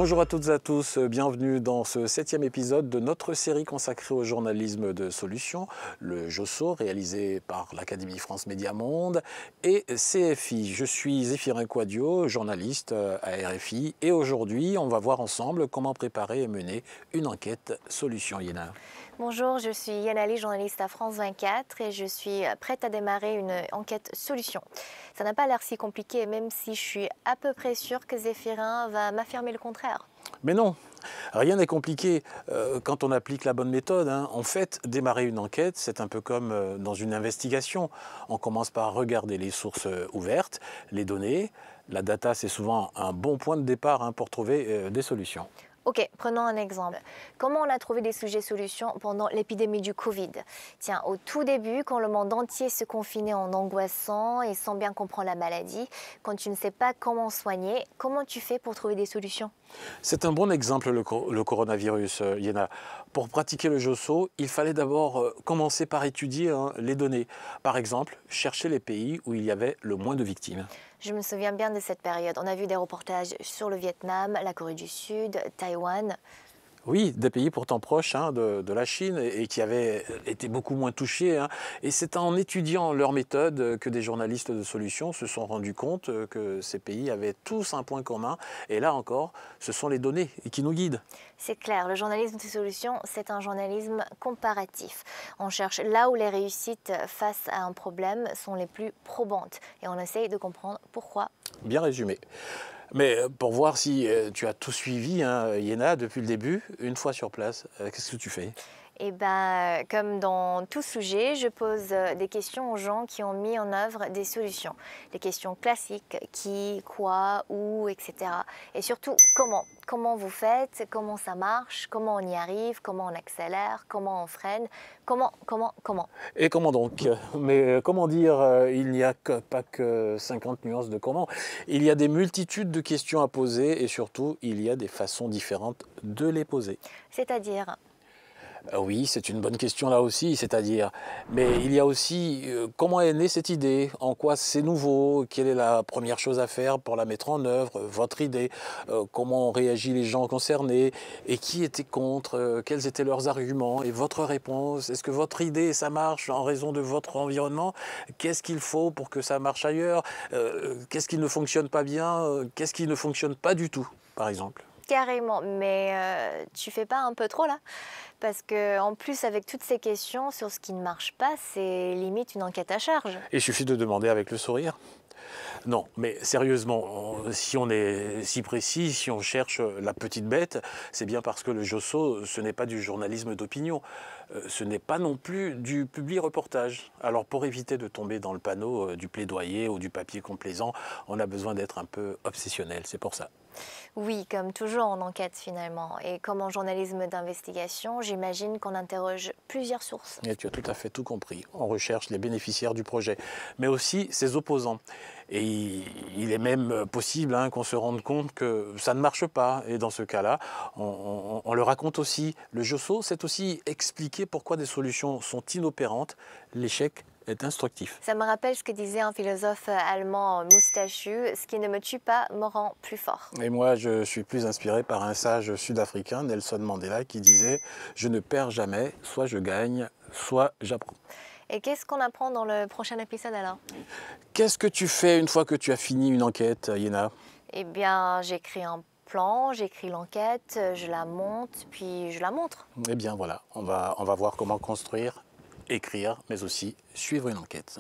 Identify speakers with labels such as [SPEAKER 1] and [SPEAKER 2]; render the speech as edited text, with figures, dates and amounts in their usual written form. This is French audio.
[SPEAKER 1] Bonjour à toutes et à tous, bienvenue dans ce 7e épisode de notre série consacrée au journalisme de solutions, le JOSO, réalisé par l'Académie France Média Monde et CFI. Je suis Zéphirin Quadio, journaliste à RFI, et aujourd'hui on va voir ensemble comment préparer et mener une enquête solution. Yéna.
[SPEAKER 2] Bonjour, je suis Yanali, journaliste à France 24 et je suis prête à démarrer une enquête solution. Ça n'a pas l'air si compliqué, même si je suis à peu près sûre que Zéphirin va m'affirmer le contraire.
[SPEAKER 1] Mais non, rien n'est compliqué quand on applique la bonne méthode. En fait, démarrer une enquête, c'est un peu comme dans une investigation. On commence par regarder les sources ouvertes, les données. La data, c'est souvent un bon point de départ pour trouver des solutions.
[SPEAKER 2] Ok, prenons un exemple. Comment on a trouvé des sujets solutions pendant l'épidémie du Covid? Tiens, au tout début, quand le monde entier se confinait en angoissant et sans bien comprendre la maladie, quand tu ne sais pas comment soigner, comment tu fais pour trouver des solutions?
[SPEAKER 1] C'est un bon exemple, le coronavirus, Yéna. Pour pratiquer le JOSO, il fallait d'abord commencer par étudier les données. Par exemple, chercher les pays où il y avait le moins de victimes.
[SPEAKER 2] Je me souviens bien de cette période. On a vu des reportages sur le Vietnam, la Corée du Sud, Taïwan.
[SPEAKER 1] Oui, des pays pourtant proches de la Chine et qui avaient été beaucoup moins touchés. Et c'est en étudiant leurs méthodes que des journalistes de solutions se sont rendus compte que ces pays avaient tous un point commun. Et là encore, ce sont les données qui nous guident.
[SPEAKER 2] C'est clair, le journalisme de solutions, c'est un journalisme comparatif. On cherche là où les réussites face à un problème sont les plus probantes et on essaye de comprendre pourquoi.
[SPEAKER 1] Bien résumé. Mais pour voir si tu as tout suivi, Yéna, depuis le début, une fois sur place, qu'est-ce que tu fais?
[SPEAKER 2] Et comme dans tout sujet, je pose des questions aux gens qui ont mis en œuvre des solutions. Des questions classiques, qui, quoi, où, etc. Et surtout, comment? Comment vous faites? Comment ça marche? Comment on y arrive? Comment on accélère? Comment on freine? Comment?
[SPEAKER 1] Et comment donc? Mais comment dire, il n'y a pas que 50 nuances de comment. Il y a des multitudes de questions à poser et surtout, il y a des façons différentes de les poser.
[SPEAKER 2] C'est-à-dire?
[SPEAKER 1] Oui, c'est une bonne question là aussi, c'est-à-dire, mais il y a aussi comment est née cette idée, en quoi c'est nouveau, quelle est la première chose à faire pour la mettre en œuvre, votre idée, comment ont réagi les gens concernés, et qui était contre, quels étaient leurs arguments, et votre réponse, est-ce que votre idée, ça marche en raison de votre environnement, qu'est-ce qu'il faut pour que ça marche ailleurs, qu'est-ce qui ne fonctionne pas bien, qu'est-ce qui ne fonctionne pas du tout, par exemple.
[SPEAKER 2] Carrément, mais tu fais pas un peu trop là? Parce que en plus, avec toutes ces questions sur ce qui ne marche pas, c'est limite une enquête à charge.
[SPEAKER 1] Il suffit de demander avec le sourire. Non, mais sérieusement, si on est si précis, si on cherche la petite bête, c'est bien parce que le JOSO, ce n'est pas du journalisme d'opinion. Ce n'est pas non plus du publi-reportage. Alors pour éviter de tomber dans le panneau du plaidoyer ou du papier complaisant, on a besoin d'être un peu obsessionnel, c'est pour ça.
[SPEAKER 2] Oui, comme toujours en enquête finalement. Et comme en journalisme d'investigation, j'imagine qu'on interroge plusieurs sources.
[SPEAKER 1] Et tu as tout à fait tout compris. On recherche les bénéficiaires du projet, mais aussi ses opposants. Et il est même possible qu'on se rende compte que ça ne marche pas. Et dans ce cas-là, on le raconte aussi. Le JOSO, c'est aussi expliquer pourquoi des solutions sont inopérantes. L'échec est instructif.
[SPEAKER 2] Ça me rappelle ce que disait un philosophe allemand moustachu, ce qui ne me tue pas me rend plus fort.
[SPEAKER 1] Et moi, je suis plus inspiré par un sage sud-africain, Nelson Mandela, qui disait « Je ne perds jamais, soit je gagne, soit j'apprends ».
[SPEAKER 2] Et qu'est-ce qu'on apprend dans le prochain épisode alors?
[SPEAKER 1] Qu'est-ce que tu fais une fois que tu as fini une enquête, Yéna?
[SPEAKER 2] Eh bien, j'écris un plan, j'écris l'enquête, je la monte, puis je la montre.
[SPEAKER 1] Eh bien voilà, on va voir comment construire, écrire, mais aussi suivre une enquête.